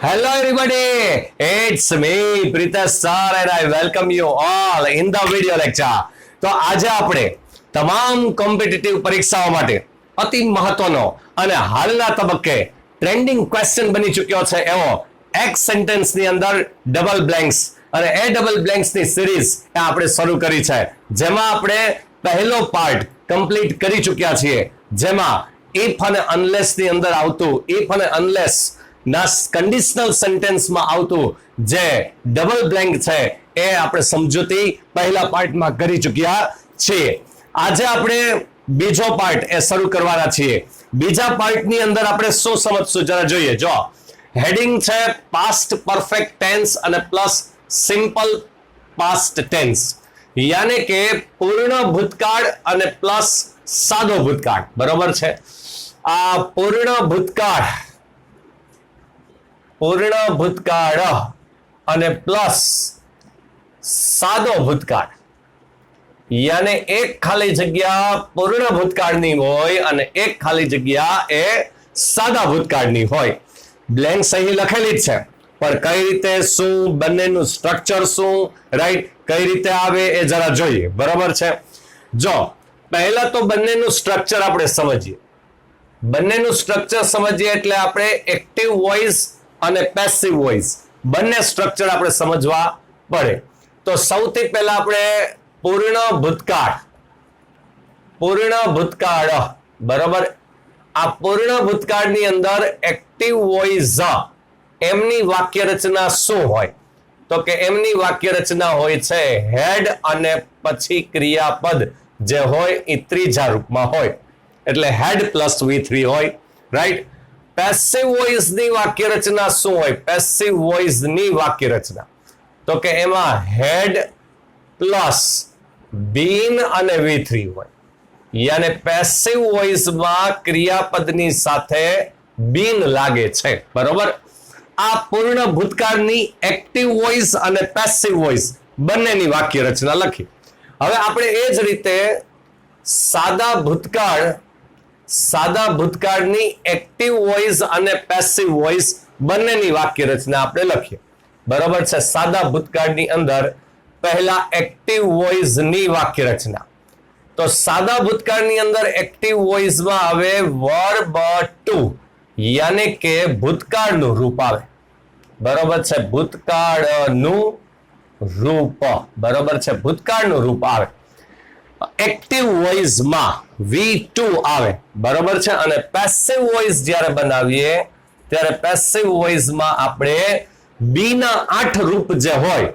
Hello everybody, it's me Pritesh sir and I welcome you all in the video lecture. તો આજે આપણે તમામ competitive પરીક્ષાઓ માટે અતિ મહત્વનો અને હાલના તબક્કે ટ્રેન્ડિંગ ક્વેશ્ચન બની ચૂક્યો છે એવો એક સેન્ટેન્સની અંદર ડબલ બ્લેન્ક્સ અને એ ડબલ બ્લેન્ક્સની સિરીઝ આપણે શરૂ કરી છે, જેમાં આપણે પહેલો પાર્ટ કમ્પ્લીટ કરી ચૂક્યા છીએ, જેમાં ઇફ અને અનલેસ ની અંદર આવતું ઇફ અને અનલેસ ના કન્ડિશનલ સેન્ટેન્સમાં આવતું જે ડબલ બ્લેન્ક છે એ આપણે સમજૂતી પહેલા પાર્ટમાં કરી ચૂક્યા છીએ. આજે આપણે બીજો પાર્ટ એ શરૂ કરવાના છીએ. બીજા પાર્ટની અંદર આપણે શું સમજશું જરા જોઈએ. જો હેડિંગ છે પાસ્ટ પરફેક્ટ ટેન્સ અને પ્લસ સિમ્પલ પાસ્ટ ટેન્સ, યાને કે પૂર્ણ ભૂતકાળ અને પ્લસ સાદો ભૂતકાળ. બરોબર છે. આ પૂર્ણ ભૂતકાળ અને પ્લસ સાદો ભૂતકાળ, યાને એક ખાલી જગ્યા પૂર્ણ ભૂતકાળની હોય અને એક ખાલી જગ્યા એ સાદા ભૂતકાળની હોય. બ્લેન્ક્સ અહીં લખેલી જ છે, પણ કઈ રીતે, શું, બંનેનું સ્ટ્રક્ચર શું, રાઈટ, કઈ રીતે આવે એ જરા જોઈએ. બરાબર છે. જો પહેલા તો બંનેનું સ્ટ્રક્ચર આપણે સમજીએ. બંનેનું સ્ટ્રક્ચર સમજીએ એટલે આપણે એક્ટિવ વોઇસ અને પેસિવ વોઇસ બંને સ્ટ્રક્ચર આપણે સમજવા પડે. તો સૌથી પહેલા આપણે પૂર્ણ ભૂતકાળ, બરાબર, આ પૂર્ણ ભૂતકાળની અંદર એક્ટિવ વોઇસ એમની વાક્ય રચના શું હોય? તો કે એમની વાક્ય રચના હોય છે હેડ અને પછી ક્રિયાપદ જે હોય એ ત્રીજા રૂપમાં હોય, એટલે હેડ પ્લસ V3 હોય, રાઈટ. પેસિવ વોઇસ ની વાક્ય રચના શું હોય? પેસિવ વોઇસ ની વાક્ય રચના તો કે એમાં હેડ પ્લસ બીન અને V3 હોય, યાને પેસિવ વોઇસમાં ક્રિયાપદની સાથે બીન લાગે છે. બરોબર. આ પૂર્ણ ભૂતકાળની એક્ટિવ વોઇસ અને પેસિવ વોઇસ બંનેની વાક્ય રચના લખી. હવે આપણે એ જ રીતે સાદા ભૂતકાળની એક્ટિવ વોઇસ અને પેસિવ વોઇસ બંનેની વાક્ય રચના આપણે લખીએ. બરોબર છે. સાદા ભૂતકાળની અંદર પહેલા એક્ટિવ વોઇસ ની વાક્ય રચના. તો સાદા ભૂતકાળની અંદર એક્ટિવ વોઇસમાં આવે વર્બ ટુ, યાને કે ભૂતકાળનું રૂપ આવે. બરોબર છે. ભૂતકાળનું રૂપ, બરોબર છે, ભૂતકાળનું રૂપ આવે. એક્ટિવ વોઇસમાં V2 આવે. બરોબર છે. અને પેસિવ વોઇસ જ્યારે બનાવીએ ત્યારે પેસિવ વોઇસમાં આપણે બી ના 8 રૂપ જે હોય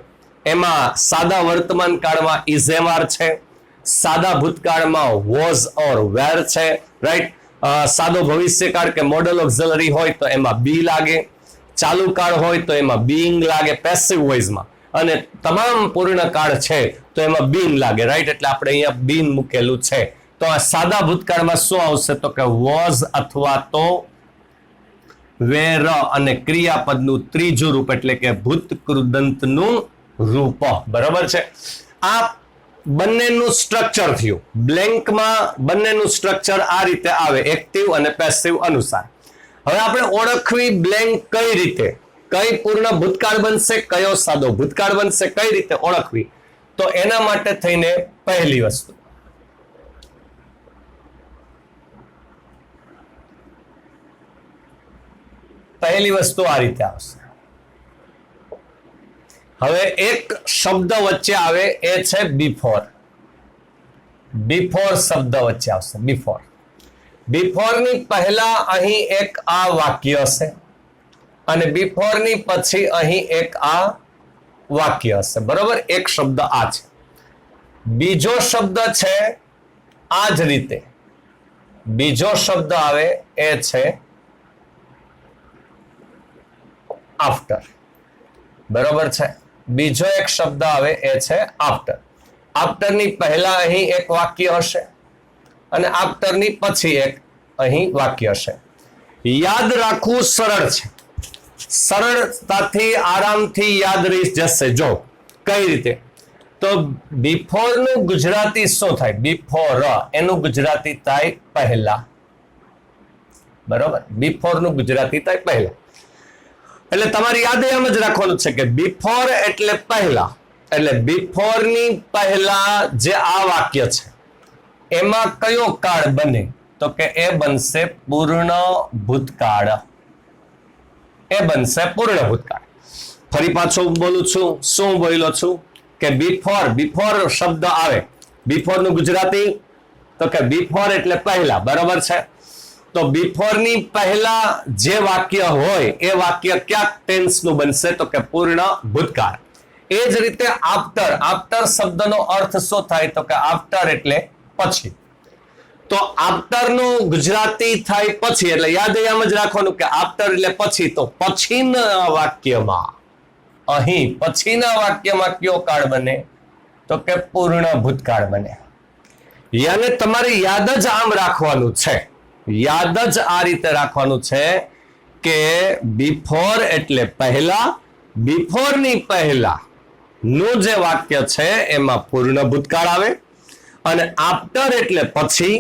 એમાં સાદા વર્તમાન કાળમાં ઇઝેમાર છે, સાદા ભૂતકાળમાં વોઝ ઓર વેર છે, રાઈટ. સાદો ભવિષ્યકાળ કે મોડલ ઓક્ઝિલરી હોય તો એમાં બી લાગે, ચાલુ કાળ હોય તો એમાં બીઇંગ લાગે પેસિવ વોઇસમાં, અને તમામ પૂર્ણ કાળ છે તો એમાં બીન લાગે, રાઈટ. એટલે આપણે અહીંયા બીન મૂકેલું છે. તો આ સાદા ભૂતકાળમાં શું આવશે? તો કે વોઝ અથવા તો વેર અને ક્રિયાપદનું ત્રીજું રૂપ એટલે કે ભૂતકૃદંતનું રૂપ. બરાબર છે. આ બંનેનું સ્ટ્રક્ચર થયું. બ્લેન્કમાં બંનેનું સ્ટ્રક્ચર આ રીતે આવે, એક્ટિવ અને પેસિવ અનુસાર. હવે આપણે ઓળખવી બ્લેન્ક કઈ રીતે, કઈ પૂર્ણ ભૂતકાળ બનશે, કયો સાદો ભૂતકાળ બનશે, કઈ રીતે ઓળખવી? તો એના માટે થઈને પહેલી વસ્તુ આ રીતે આવશે. હવે એક શબ્દ વચ્ચે આવે એ છે બિફોર. બિફોર શબ્દ વચ્ચે આવશે. બિફોર ની પહેલા અહીં એક આ વાક્ય હશે અને બિફોર ની પછી અહીં એક આ વાક્ય હશે. બરોબર. એક શબ્દ આ છે. બીજો શબ્દ છે આ જ રીતે. બીજો શબ્દ આવે એ છે આફ્ટર. બરોબર છે. બીજો એક શબ્દ આવે એ છે આફ્ટર. આફ્ટર ની પહેલા અહીં એક વાક્ય હશે અને આફ્ટર ની પછી એક અહીં વાક્ય હશે. યાદ રાખવું સરળ છે. સરળતાથી આરામથી યાદ રહી જશે. જો કઈ રીતે? તો બિફોર નું ગુજરાતી શું થાય? બિફોર એનું ગુજરાતી થાય પહેલા. બરોબર. બિફોર નું ગુજરાતી થાય પહેલા. એટલે તમારી યાદ એમ જ રાખવાનું છે કે બિફોર એટલે પહેલા, એટલે બિફોર ની પહેલા જે આ વાક્ય છે એમાં કયો કાળ બને? તો કે એ બનશે પૂર્ણ ભૂતકાળ. એ બનશે પૂર્ણ ભૂતકાળ. ફરી પાછો બોલું છું. શું બોલ્યો છું? કે બિફોર, બિફોર શબ્દ આવે, બિફોર નું ગુજરાતી તો કે બિફોર એટલે પહેલા, બરોબર છે. તો બિફોર ની પહેલા જે વાક્ય હોય એ વાક્ય ક્યાં ટેન્સ નું બનશે? તો કે પૂર્ણ ભૂતકાળ. એ જ રીતે આફ્ટર, આફ્ટર શબ્દનો અર્થ શું થાય? તો કે આફ્ટર એટલે પછી. તો આફ્ટર નું ગુજરાતી થાય પછી, એટલે યાદ એમ જ રાખવાનું કે આફ્ટર એટલે પછી. તો પછીના વાક્યમાં, અહીં પછીના વાક્યમાં કયો કાળ બને? તો કે પૂર્ણ ભૂતકાળ બને. યાને તમારે યાદ જ આમ રાખવાનું છે, યાદ જ આ રીતે રાખવાનું છે કે બિફોર એટલે પહેલા, બિફોર ની પહેલા નું જે વાક્ય છે એમાં પૂર્ણ ભૂતકાળ આવે, અને આફ્ટર એટલે પછી,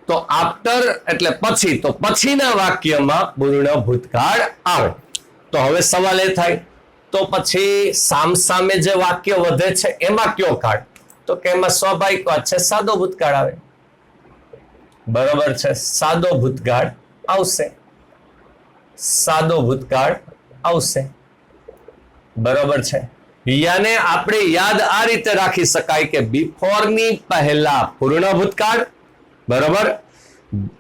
તો આફ્ટર એટલે પછી, તો પછીના વાક્યમાં પૂર્ણ ભૂતકાળ આવે. તો હવે સવાલ એ થાય, તો પછી સામસામે જે વાક્ય વધે છે એમાં કયો કાળ? તો કે એમાં સ્વાભાવિક વાત છે, સાદો ભૂતકાળ આવે. બરોબર છે, સાદો ભૂતકાળ આવશે, સાદો ભૂતકાળ આવશે. બરોબર છે. યાને આપણે યાદ આ રીતે રાખી શકાય કે બિફોર ની પહેલા પૂર્ણ ભૂતકાળ, બરોબર,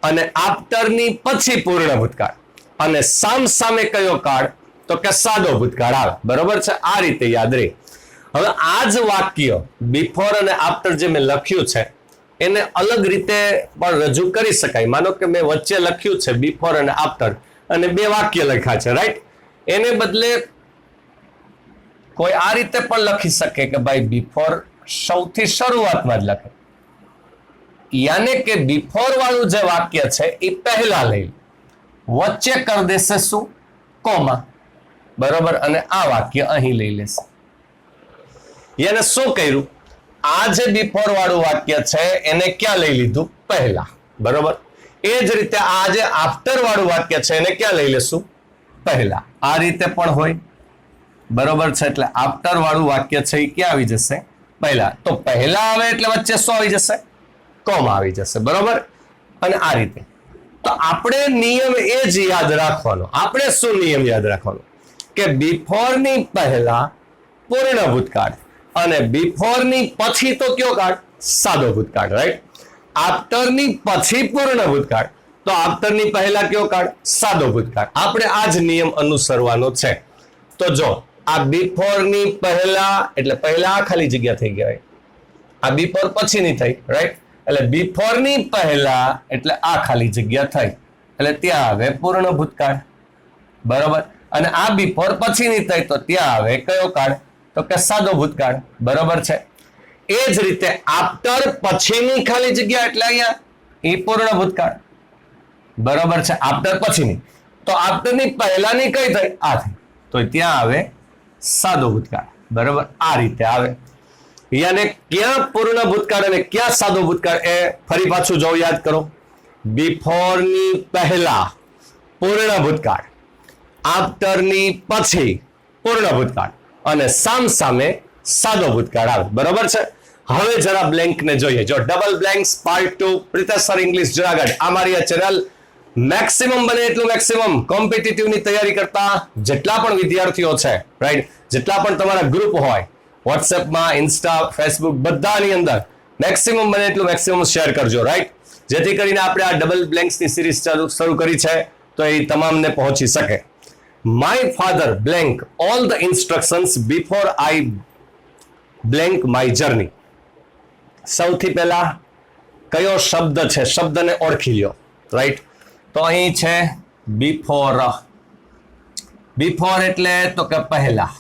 અને આફ્ટર ની પછી પૂર્ણ ભૂતકાળ, અને સામ સામે કયો કાળ? તો કે સાદો ભૂતકાળ આવે. બરોબર છે, આ રીતે યાદ રહે. હવે આ જ વાક્ય બિફોર અને આફ્ટર જે મેં લખ્યું છે એને અલગ રીતે પણ રજૂ કરી શકાય. માનો કે મેં વચ્ચે લખ્યું છે બિફોર અને આફ્ટર, અને બે વાક્ય લખ્યા છે, રાઈટ? એને બદલે કોઈ આ રીતે પણ લખી શકે કે ભાઈ બિફોર સૌથી શરૂઆતમાં જ લખે, યાને કે બિફોર વાળું જે વાક્ય છે એ પહેલા લઈ, વચ્ચે કરી દેશે શું? કોમા. બરોબર, અને આ વાક્ય અહીં લઈ લેશે. યાને શું કર્યું? આ જે બિફોર વાળું વાક્ય છે એને ક્યાં લઈ લીધું? પહેલા. બરોબર. એ જ રીતે આ જે આફ્ટર વાળું વાક્ય છે એને ક્યાં લઈ લેશું? પહેલા. આ રીતે પણ હોય. બરોબર છે, એટલે આફ્ટર વાળું વાક્ય છે એ ક્યાં આવી જશે? પહેલા. તો પહેલા આવે એટલે વચ્ચે શું આવી જશે? કોમા આવી જશે. બરોબર, અને આ રીતે. તો આપણે નિયમ એ જ યાદ રાખવાનો. આપણે શું નિયમ યાદ રાખવાનો? કે બિફોર ની પહેલા પૂર્ણ ભૂતકાળ, અને બિફોર ની પછી તો કયો કાળ? સાદો ભૂતકાળ, રાઈટ? આફ્ટર ની પછી પૂર્ણ ભૂતકાળ, તો આફ્ટર ની પહેલા કયો કાળ? સાદો ભૂતકાળ. આપણે આ જ નિયમ અનુસરવાનો છે. તો જો આ બિફોર ની પહેલા એટલે પહેલા ખાલી જગ્યા થઈ ગયા, આ બિફોર પછી ની થઈ, રાઈટ? એટલે બિફોર ની પહેલા એટલે આ ખાલી જગ્યા થઈ, એટલે ત્યાં આવે પૂર્ણ ભૂતકાળ. બરોબર, અને આ બિફોર પછી ની થઈ તો ત્યાં આવે કયો કાળ? તો કે સાદો ભૂતકાળ. બરોબર છે. એ જ રીતે આફ્ટર પછીની ખાલી જગ્યા એટલે અહીંયા એ પૂર્ણ ભૂતકાળ. બરોબર છે, આફ્ટર પછીની. તો આફ્ટર ની પહેલાની કઈ થઈ? આ થઈ, તો ત્યાં આવે સાદો ભૂતકાળ. બરોબર, આ રીતે આવે. યાને ક્યાં પૂર્ણ ભૂતકાળ અને ક્યાં સાદો ભૂતકાળ એ ફરી પાછું જો યાદ કરો. બિફોર ની પહેલા પૂર્ણ ભૂતકાળ, આફ્ટર ની પછી પૂર્ણ ભૂતકાળ, અને સામ સામે સાદો ભૂતકાળ આવે. બરોબર છે. હવે જરા બ્લેન્ક ને જોઈએ. જો double blanks part 2 Pritesh sir English Junagadh. આ મારી આ ચેનલ મેક્સિમમ બને એટલું મેક્સિમમ કોમ્પિટિટિવ ની તૈયારી કરતા જેટલા પણ વિદ્યાર્થીઓ છે, રાઈટ, જેટલા પણ તમારા ગ્રુપ હોય વોટ્સએપમાં, ઇન્સ્ટા, ફેસબુક, બધાની અંદર મેક્સિમમ બને એટલું મેક્સિમમ શેર કરજો, રાઈટ? જેથી કરીને આપણે આ ડબલ બ્લેન્ક્સ ની સિરીઝ શરૂ કરી છે તો એ તમામને પહોંચી શકે. My father blank all the instructions before I blank my journey. સૌથી પહેલા કયો શબ્દ છે? શબ્દને ઓળખી લ્યો, રાઈટ? તો અહીં છે બિફોર. બિફોર એટલે તો કે પહેલા.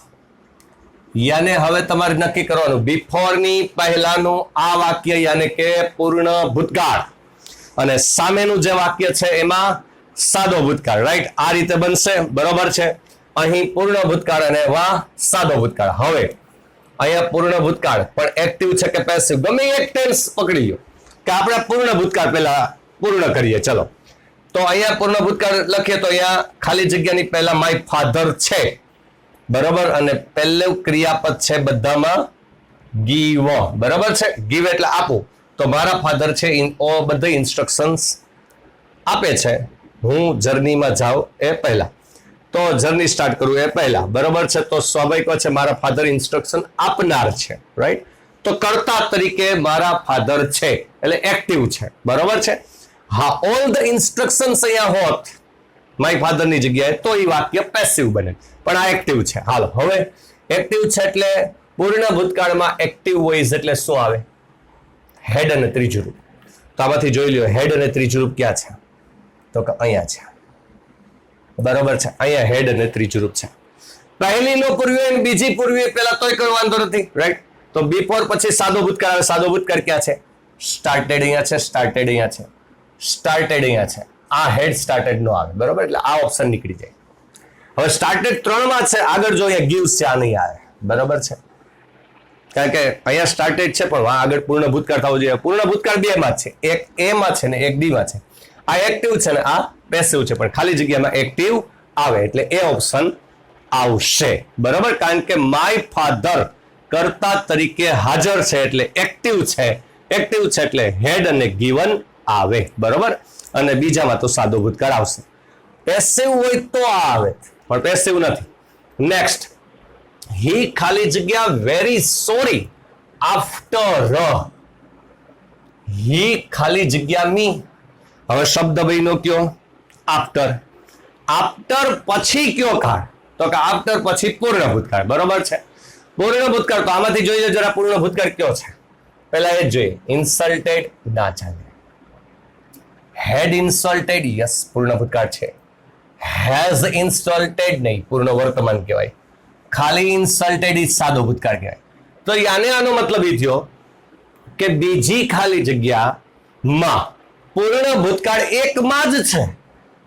યાને હવે તમારે નક્કી કરવાનું બિફોર ની પહેલાનું આ વાક્ય યાને કે પૂર્ણ ભૂતકાળ, અને સામેનું જે વાક્ય છે એમાં સાદો ભૂતકાળ, રાઈટ? આ રીતે બનશે. બરોબર છે. અહીં પૂર્ણ ભૂતકાળ અને વા સાદો ભૂતકાળ. હવે અહીંયા પૂર્ણ ભૂતકાળ પણ એક્ટિવ છે કે પેસિવ? ગમે એક ટેન્સ પકડી લો કે આપણે પૂર્ણ ભૂતકાળ પહેલા પૂર્ણ કરીએ. ચલો, તો અહીંયા પૂર્ણ ભૂતકાળ લખીએ તો અહીંયા ખાલી જગ્યાની પહેલા માય ફાધર છે, બરોબર, અને પહેલું ક્રિયાપદ છે બધામાં ગીવ, બરોબર છે, ગીવ એટલે આપવું. તો મારા ફાધર છે બધી ઇન્સ્ટ્રક્શન્સ આપે છે, હું જર્નીમાં જાઉં એ પહેલા, તો જર્ની સ્ટાર્ટ કરું એ પહેલા, બરોબર છે. તો સ્વાભાવિક છે મારા ફાધર ઇન્સ્ટ્રક્શન આપનાર છે, રાઈટ. તો કર્તા તરીકે મારા ફાધર છે એટલે એક્ટિવ છે, બરોબર છે. હા, ઓલ ધ ઇન્સ્ટ્રક્શન્સ અહીંયા હોત માય ફાધર ની જગ્યાએ તો એ વાક્ય પેસિવ બને, પણ આ એક્ટિવ છે. હાલો, હવે એક્ટિવ છે એટલે પૂર્ણ ભૂતકાળમાં એક્ટિવ વોઇસ એટલે શું આવે? હેડ અને ત્રીજું રૂપ. તો આમાંથી જોઈ લ્યો હેડ અને ત્રીજું રૂપ ક્યાં છે? તો કે અહીંયા છે, બરોબર છે. અહીંયા હેડ અને ત્રીજું રૂપ છે. પહેલી નો પૂર્વી અને બીજી પૂર્વી પેલા તોય કોઈ વાંધો નથી, રાઈટ. તો બિફોર પછી સાદો ભૂતકાળ આવે. સાદો ભૂતકાળ ક્યાં છે? સ્ટાર્ટેડ અહીંયા છે, સ્ટાર્ટેડ અહીંયા છે, સ્ટાર્ટેડ અહીંયા છે. આ હેડ સ્ટાર્ટેડ નો આવે, બરોબર, એટલે આ ઓપ્શન નીકળી જાય. હવે સ્ટાર્ટેડ 3 માં છે, આગળ જો અહીંયા ગિવ્સ છે, આ નહીં આવે, બરોબર છે, કારણ કે અહીંયા સ્ટાર્ટેડ છે પણ આગળ પૂર્ણ ભૂતકાળ થવું જોઈએ. પૂર્ણ ભૂતકાળ 2 માં છે, એક એ માં છે ને એક ડી માં છે. આ એક્ટિવ છે ને આ પેસિવ છે, પણ ખાલી જગ્યામાં એક્ટિવ આવે એટલે એ ઓપ્શન આવશે, બરોબર. કારણ કે માય ફાધર કર્તા તરીકે હાજર છે એટલે એક્ટિવ છે, એક્ટિવ છે એટલે હેડ અને ગિવન આવે, બરોબર. અને બીજામાં તો સાદો ભૂતકાળ આવશે. પેસિવ હોય તો આવે, પણ પેસિવ નથી. નેક્સ્ટ, હી ખાલી જગ્યા વેરી સોરી આફ્ટર, હી ખાલી જગ્યા મી. હવે શબ્દ બન્યો કયો? આફ્ટર. આફ્ટર પછી કયો કાળ? તો કે આફ્ટર પછી પૂર્ણ ભૂતકાળ, બરોબર છે. પૂર્ણ ભૂતકાળ તો આમાંથી જોઈએ જરા પૂર્ણ ભૂતકાળ કયો છે પેલા એ જ જોઈએ. ઇન્સલ્ટેડ ના ચાલે. હેડ ઇન્સલ્ટેડ, યસ પૂર્ણ ભૂતકાળ છે. હેઝ ઇન્સલ્ટેડ નહીં, પૂર્ણ વર્તમાન કહેવાય. ખાલી ઇન્સલ્ટેડ ઇઝ સાદો ભૂતકાળ કહેવાય. તો આનો મતલબ એ થયો કે બીજી ખાલી જગ્યામાં પૂર્ણ ભૂતકાળ એકમાં જ છે,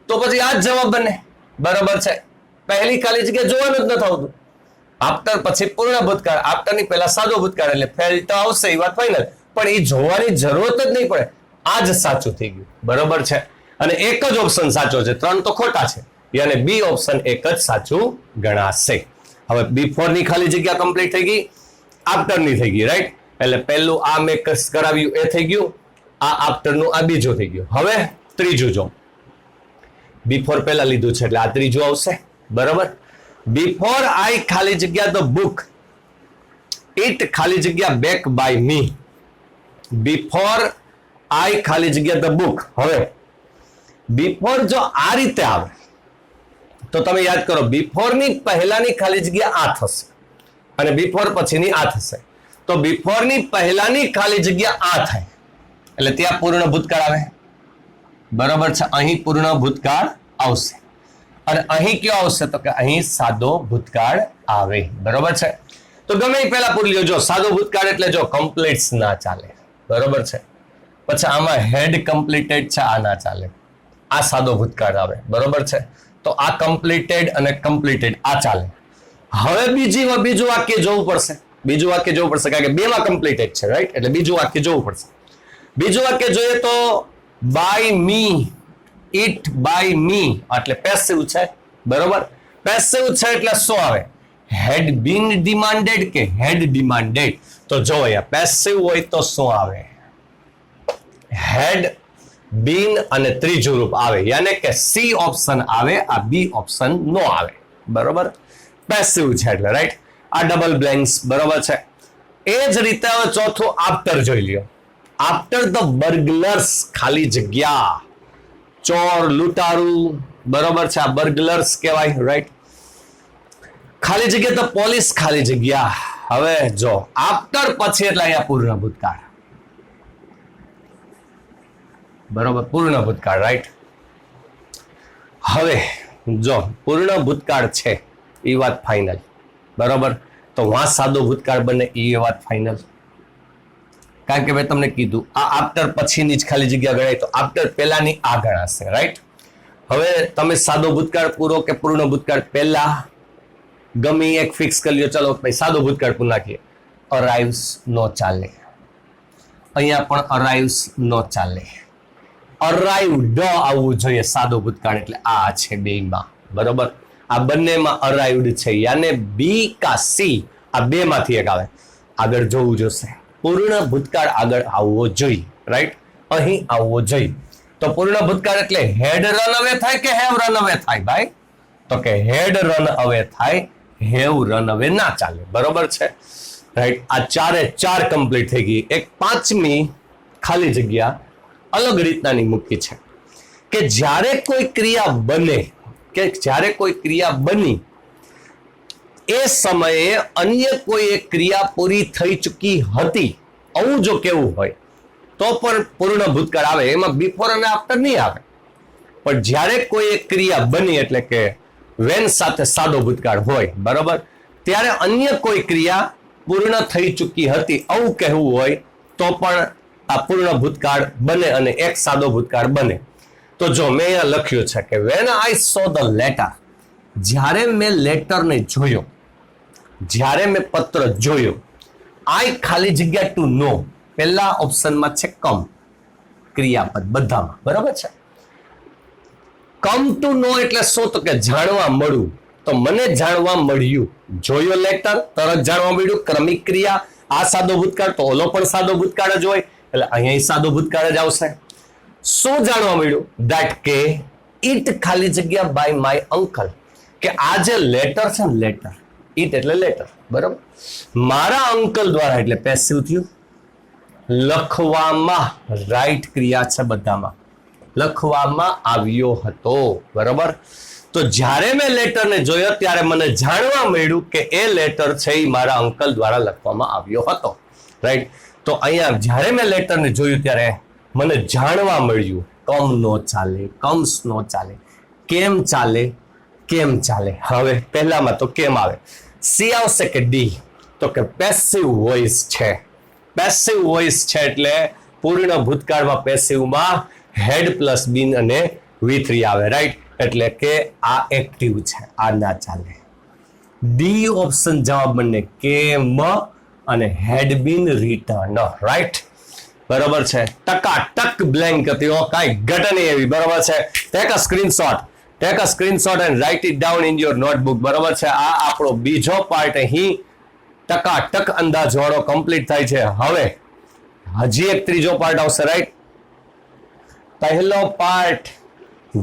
તો પછી આ જ જવાબ બને, બરોબર છે. પહેલી ખાલી જગ્યા જોવાનું જ નથી આવતું. આફ્ટર પછી પૂર્ણ ભૂતકાળ, આફ્ટર ની પહેલા સાદો ભૂતકાળ એટલે ફેલ તો આવશે, એ વાત ફાઇનલ, પણ એ જોવાની જરૂરત જ નહીં પડે. આ જ સાચું થઈ ગયું, બરોબર છે. અને એક જ ઓપ્શન સાચો છે, 3 તો ખોટા છે, અને બી ઓપ્શન એક જ સાચું ગણાશે. હવે બિફોર ની ખાલી જગ્યા કમ્પ્લીટ થઈ ગઈ, આફ્ટર ની થઈ ગઈ, રાઈટ. એટલે પહેલું આ મેં કરાવ્યું એ થઈ ગયું, આ આફ્ટર નું આ બીજું થઈ ગયું. હવે ત્રીજું જો બિફોર પહેલા લીધું છે એટલે આ ત્રીજું આવશે, બરોબર. બિફોર આઈ ખાલી જગ્યા ધ બુક ઇટ ખાલી જગ્યા bake by me. Before I ખાલી જગ્યા ધ બુક. હવે બિફોર જો આ રીતે આવે તો તમે યાદ કરો, બિફોર ની પહેલાની ખાલી જગ્યા આ થશે અને બિફોર પછીની આ થશે. તો બિફોર ની પહેલાની ખાલી જગ્યા આ થાય એટલે ત્યાં પૂર્ણ ભૂતકાળ આવે, બરોબર છે. અહીં પૂર્ણ ભૂતકાળ આવશે અને અહીં કયો આવશે? તો કે અહીં સાદો ભૂતકાળ આવે, બરોબર છે. તો ગમે એ પહેલા પૂરી લ્યો. જો સાદો ભૂતકાળ એટલે જો કમ્પ્લીટ્સ ના ચાલે, બરોબર છે. પછી આમાં હેડ કમ્પ્લીટેડ છે, આ ના ચાલે, આ સાદો ભૂતકાળ આવે, બરોબર છે. તો આ કમ્પ્લીટેડ અને કમ્પ્લીટેડ આ ચાલે. હવે બીજું વાક્ય જોવું પડશે, બીજું વાક્ય જોવું પડશે કારણ કે 2 માં કમ્પ્લીટેડ છે, રાઈટ. એટલે બીજું વાક્ય જોવું પડશે. બીજું વાક્ય જોઈએ તો by me, it by me એટલે પેસિવ છે, બરોબર. પેસિવ છે એટલે શું આવે? હેડ બીન ડિમાન્ડેડ કે હેડ ડિમાન્ડેડ. તો જો અહીંયા પેસિવ હોય તો શું આવે? હેડ, બીન અને ત્રીજું રૂપ આવે, યાને કે સી ઓપ્શન આવે, આ બી ઓપ્શન નો આવે, બરોબર. પેસિવ છે એટલે, રાઈટ. આ ડબલ બ્લેન્ક્સ, બરોબર છે. એ જ રીતે હવે ચોથું આફ્ટર જોઈ લ્યો. આફ્ટર ધ બર્ગલર્સ ખાલી જગ્યા ચોર, લૂંટારું, બરોબર છે. આ બર્ગલર્સ કહેવાય, રાઈટ. ખાલી જગ્યા તો પોલીસ ખાલી જગ્યા. હવે જો આફ્ટર પછી એટલે અહીંયા પૂર્ણ ભૂતકાળ, બરોબર, પૂર્ણ ભૂતકાળ, રાઈટ. હવે જો પૂર્ણ ભૂતકાળ છે એ વાત ફાઇનલ, બરોબર. તો વાં સાદો ભૂતકાળ બને એ વાત ફાઇનલ, કારણ કે મેં તમને કીધું આ આફ્ટર પછીની જ ખાલી જગ્યા ગણાય, તો આફ્ટર પહેલાની આ ગણાશે, રાઈટ. હવે તમે સાદો ભૂતકાળ પૂરો કે પૂર્ણ ભૂતકાળ પહેલા ગમે એક ફિક્સ કરી લ્યો. ચલો ભાઈ સાદો ભૂતકાળ પૂરું નાખીએ. અરાઇવ્સ નો ચાલે, અહીંયા પણ અરાઇવ્સ નો ચાલે. અરાઇવ્ડ આવવું જોઈએ સાદો ભૂતકાળ એટલે આ છે બેમાં, બરોબર. આ બંનેમાં અરાઇવ્ડ છે, યાને બી કા સી આ બે માંથી એક આવે. આગળ જોવું જોશે, પૂર્ણ ભૂતકાળ આગળ આવવો જોઈએ, રાઈટ, અહીં આવવો જોઈએ. તો પૂર્ણ ભૂતકાળ એટલે હેડ રન અવે થાય કે હેવ રન અવે થાય ભાઈ? તો કે હેડ રન અવે થાય, હેવ રન અવે ના ચાલે, બરોબર છે, રાઈટ. આ ચારે ચાર કમ્પ્લીટ થઈ ગઈ. એક પાંચમી ખાલી જગ્યા અલગ રીતનાની મૂકી છે કે જ્યારે કોઈ ક્રિયા બને કે જ્યારે કોઈ ક્રિયા બની એ સમયે અન્ય કોઈ એક ક્રિયા પૂરી થઈ ચૂકી હતી, આવું જો કેવું હોય તો પણ પૂર્ણ ભૂતકાળ આવે. એમાં બિફોર અને આફ્ટર નહીં આવે. પણ જ્યારે કોઈ એક ક્રિયા બની એટલે કે વેન સાથે સાદો ભૂતકાળ હોય, બરોબર, ત્યારે અન્ય કોઈ ક્રિયા પૂર્ણ થઈ ચૂકી હતી આવું કહેવું હોય તો પણ આ પૂર્ણ ભૂતકાળ બને અને એક સાદો ભૂતકાળ બને. તો જો મેં અહીંયા લખ્યું છે કે when I so the letter, જ્યારે મેં લેટરને જોયો, જ્યારે મેં પત્ર જોયો. આઈ ખાલી જગ્યા ટુ નો, પહેલા ઓપ્શનમાં છે કમ, ક્રિયાપદ બધામાં, બરાબર છે. કમ ટુ નો એટલે શું? તો કે જાણવા મળવું. તો મને જાણવા મળ્યું, જોયો લેટર તરત જાણવા મળ્યું, ક્રમિક ક્રિયા, આ સાદો ભૂતકાળ તો ઓલો પણ સાદો ભૂતકાળ જ હોય એટલે અહીંયા સાદો ભૂતકાળ જ આવશે. શું જાણવા મળ્યું? ધેટ કે ઇટ ખાલી જગ્યા બાય માય અંકલ, કે આ જે લેટર છે ને, લેટર, ઇટ એટલે લેટર, બરાબર, મારા અંકલ દ્વારા, એટલે પેસિવ થયું, લખવામાં, રાઈટ ક્રિયા છે બધામાં, લખવામાં આવ્યો હતો, બરાબર. તો જ્યારે મેં લેટરને જોયો ત્યારે મને જાણવા મળ્યું કે એ લેટર છે એ મારા અંકલ દ્વારા લખવામાં આવ્યો હતો, રાઈટ. તો અહીંયા જ્યારે મેં લેટરને જોયું ત્યારે મને જાણવા મળ્યું. કમ નો ચાલે, કમ્સ નો ચાલે, કેમ ચાલે, કેમ ચાલે. હવે પહેલામાં તો કેમ આવે, સી આવશે કે ડી? તો કે પેસિવ વોઇસ છે. પેસિવ વોઇસ છે એટલે પૂર્ણ ભૂતકાળમાં પેસિવમાં હેડ પ્લસ બીન અને V3 આવે, રાઈટ. એટલે કે આ એક્ટિવ છે, આ ના ચાલે. ડી ઓપ્શન જવાબ બંને કેમ અને હેડ બીન રિટર્ન, રાઈટ, બરોબર છે. ટકાટક બ્લેન્ક હતી, કાંઈ ઘટે નહીં એવી, બરોબર છે. Take a screenshot, take a screenshot and write it down in your notebook, બરોબર છે. આ આપણો બીજો પાર્ટ અહીં ટકાટક અંદાજવાળો કમ્પ્લીટ થાય છે. હવે હજી એક ત્રીજો પાર્ટ આવશે, રાઈટ. પહેલો પાર્ટ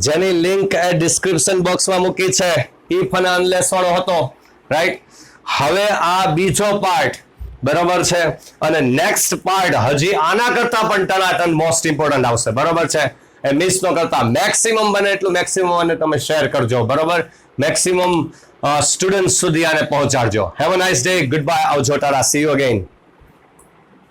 જેની લિંક એ ડિસ્ક્રિપ્શન બોક્સમાં મૂકી છે, ઇફ અને અનલેસ વાળો હતો, રાઈટ. હવે આ બીજો પાર્ટ, બરોબર છે, અને નેક્સ્ટ પાર્ટ હજી આના કરતા પણ ટનાટન મોસ્ટ ઇમ્પોર્ટન્ટ આવશે, બરોબર છે. એ મિસ ન કરતા, મેક્સિમમ બને એટલું મેક્સિમમ અને તમે શેર કરજો, બરોબર. મેક્સિમમ સ્ટુડન્ટ સુધી આને પહોંચાડજો. Have a nice day, good bye, આવજો, ટાટા, સી યુ અગેન.